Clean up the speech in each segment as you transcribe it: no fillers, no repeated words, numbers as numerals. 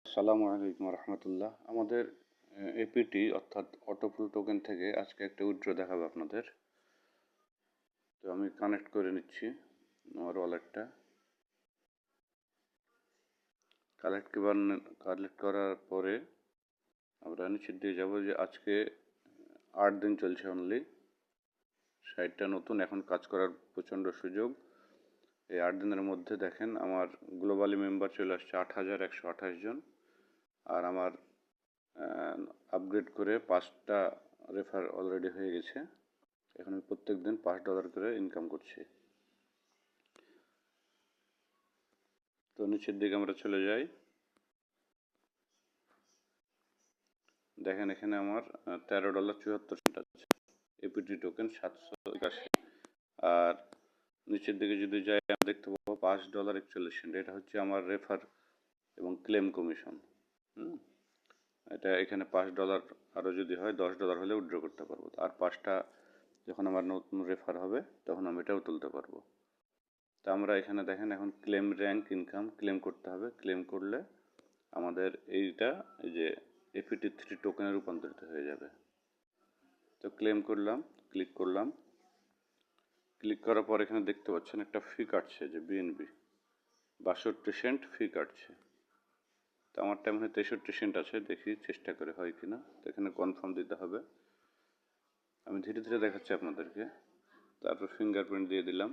আসসালামু আলাইকুম রহমতুল্লাহ। আমাদের এপিটি অর্থাৎ অটোপুল টোকেন থেকে আজকে একটা উইথড্র দেখাবো আপনাদের। তো আমি কানেক্ট করে নিচ্ছি আমার ওয়ালেটটা। কালেক্ট করার পরে আমরা নিচের দিকে যাবো যে আজকে 8 দিন চলছে অনলি। সাইটটা নতুন, এখন কাজ করার প্রচণ্ড সুযোগ। এই 8 দিনের মধ্যে দেখেন আমার গ্লোবালি মেম্বার চলে আসছে 8128 জন, আর আমার আপগ্রেড করে 5টা রেফার অলরেডি হয়ে গেছে। এখন আমি প্রত্যেক দিন $5 করে ইনকাম করছি। তো নিচের দিকে আমরা চলে যাই, দেখেন এখানে আমার $13.74 আছে, এপিটি টোকেন 781। আর নিচের দিকে যদি যাই আমরা দেখতে পাবো $5.41। এটা হচ্ছে আমার রেফার এবং ক্লেম কমিশন। এটা এখানে $5 আরও যদি হয় $10 হলে উইথড্র করতে পারবো। আর 5টা যখন আমার নতুন রেফার হবে তখন আমি এটাও তুলতে পারবো। তো আমরা এখানে দেখেন এখন ক্লেম র্যাঙ্ক ইনকাম ক্লেম করতে হবে। ক্লেম করলে আমাদের এইটা এই যে এপিটি3 টোকেনে রূপান্তরিত হয়ে যাবে। তো ক্লেম করলাম, ক্লিক করলাম। ক্লিক করার পর এখানে দেখতে পাচ্ছেন একটা ফি কাটছে, যে বিএনবি 62 সেন্ট ফি কাটছে। তো আমার টাইম হয় 63 সেন্ট আছে, দেখি চেষ্টা করে হয় কিনা। তো এখানে কনফার্ম দিতে হবে। আমি ধীরে ধীরে দেখাচ্ছি আপনাদেরকে। তারপর ফিঙ্গারপ্রিন্ট দিয়ে দিলাম,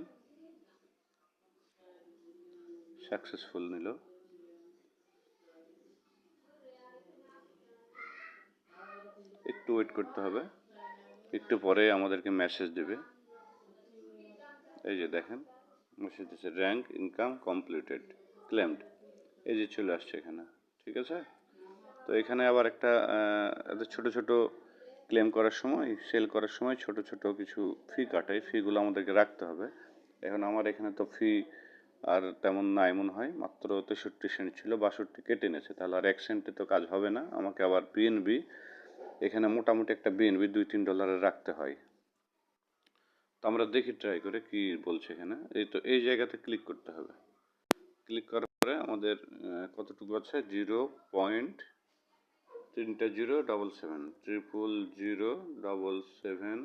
সাকসেসফুল নিল। একটু ওয়েট করতে হবে, একটু পরে আমাদেরকে মেসেজ দেবে। এই যে দেখেন মেসেজ দিচ্ছে, র্যাঙ্ক ইনকাম কমপ্লিটেড ক্লেমড, এই যে চলে আসছে এখানে। ঠিক আছে। তো এখানে আবার একটা ছোটো ছোটো ক্লেম করার সময়, সেল করার সময় ছোট ছোট কিছু ফি কাটে, ফিগুলো আমাদেরকে রাখতে হবে। এখন আমার এখানে তো ফি আর তেমন নাই মনে হয়, মাত্র 63 সেন্ট ছিল, 62 কেটে নিয়েছে। তাহলে আর 1 সেন্টে তো কাজ হবে না, আমাকে আবার বিএনবি এখানে মোটামুটি একটা বিএনবি $2-3 রাখতে হয়। তো আমরা দেখি ট্রাই করে কি বলছে এখানে। এই তো এই জায়গাতে ক্লিক করতে হবে। ক্লিক করার পরে আমাদের কতটুকু আছে, 0.3077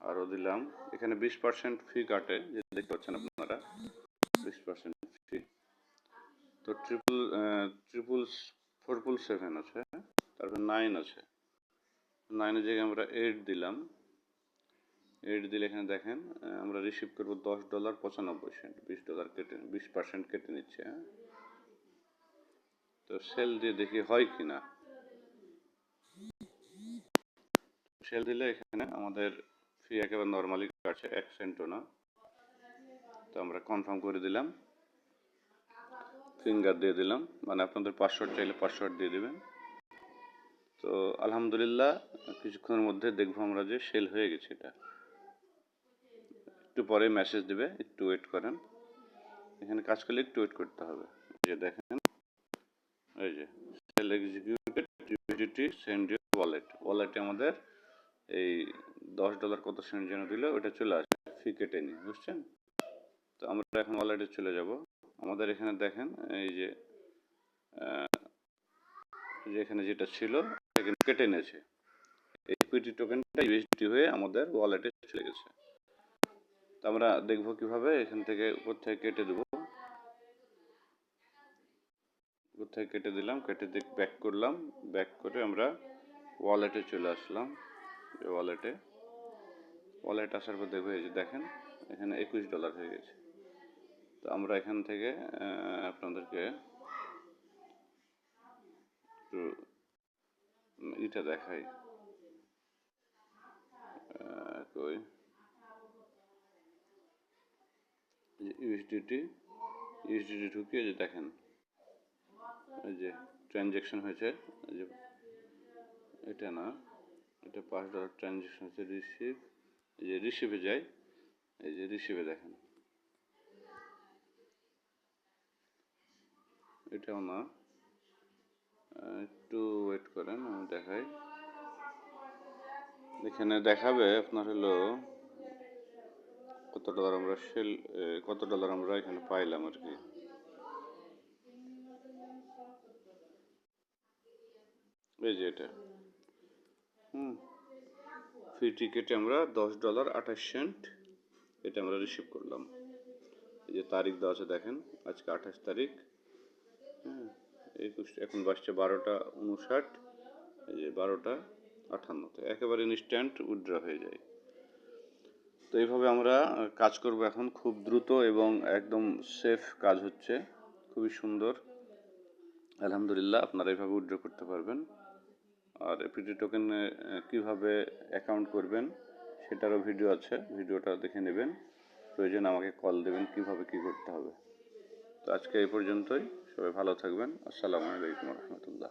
আরও দিলাম। এখানে 20% ফি কাটে, যে দেখতে পাচ্ছেন আপনারা 20% ফি। তো 477 আছে, তারপর 9 আছে, 9-এর জায়গায় আমরা 8 দিলাম। 8 দিলে এখানে দেখেন আমরা রিসিভ করবো $10.95। $20 কেটে 20% কেটে নিচ্ছে। তো সেল দিয়ে দেখি হয় কি না। সেল দিলে এখানে আমাদের ফি একেবারে নর্মালি কাটছে, 1 সেন্টও না। তো আমরা কনফার্ম করে দিলাম, ফিঙ্গার দিয়ে দিলাম, মানে আপনাদের পাসওয়ার্ড চাইলে পাসওয়ার্ড দিয়ে দেবেন। তো আলহামদুলিল্লাহ কিছুক্ষণের মধ্যে দেখবো আমরা যে সেল হয়ে গেছে। এটা একটু পরে মেসেজ দিবে, একটু ওয়েট করেন। এখানে কাজ করলে একটু ওয়েট করতে হবে। যে দেখেন এই যে sell executed, USDT send your wallet. ওয়ালেটে আমাদের এই $10 কত সেন্ট যেন দিল, ওটা চলে আসে, ফি কেটে নিয়ে, বুঝছেন। তো আমরা এখন ওয়ালেটে চলে যাব। আমাদের এখানে দেখেন এই যে এখানে যেটা ছিল এখানে কেটে নিয়েছে, এপিটি টোকেনটা ইউএসডি হয়ে আমাদের ওয়ালেটে চলে গেছে। তো আমরা দেখবো কিভাবে, এখান থেকে উপর থেকে কেটে দেবো। উপর থেকে কেটে দিলাম, কেটে ব্যাক করলাম, ব্যাক করে আমরা ওয়ালেটে চলে আসলাম। ওয়ালেট আসার পর দেখবো এই যে দেখেন এখানে $21 হয়ে গেছে। তো আমরা এখান থেকে আপনাদেরকে একটু এটা দেখাই, কই ইউএসডিটি ঢুকিয়ে যে দেখেন এই যে ট্রানজ্যাকশন হয়েছে। এই যে এটা না, এটা $5 ট্রানজ্যাকশন হচ্ছে। রিসিভ, এই যে রিসিভে যাই, এই যে রিসিভে দেখেন এটাও না, একটু ওয়েট করেন আমি দেখাই। এখানে দেখাবে আপনার হলো কত ডলার আমরা কত ডলার আমরা এখানে পাইলাম আর কি। এই যে এটা ফ্রি টিকেটে আমরা $10.28 এটা আমরা রিসিভ করলাম। এই যে তারিখ দেওয়া আছে দেখেন, আজকে 28 তারিখ। হ্যাঁ, 21, এখন বাজছে 12টা 59, এই যে 12টা 58, একেবারে ইনস্ট্যান্ট উইথড্র হয়ে যায়। তো এইভাবে আমরা কাজ করব এখন, খুব দ্রুত এবং একদম সেফ কাজ হচ্ছে, খুবই সুন্দর। আলহামদুলিল্লাহ, আপনারা এইভাবে উইথড্র করতে পারবেন। আর এপিটি টোকেনে কীভাবে অ্যাকাউন্ট করবেন সেটারও ভিডিও আছে, ভিডিওটা দেখে নেবেন, প্রয়োজন আমাকে কল দেবেন কীভাবে কী করতে হবে। তো আজকে এই পর্যন্তই, সবাই ভালো থাকবেন। আসসালামু আলাইকুম রহমতুল্লাহ।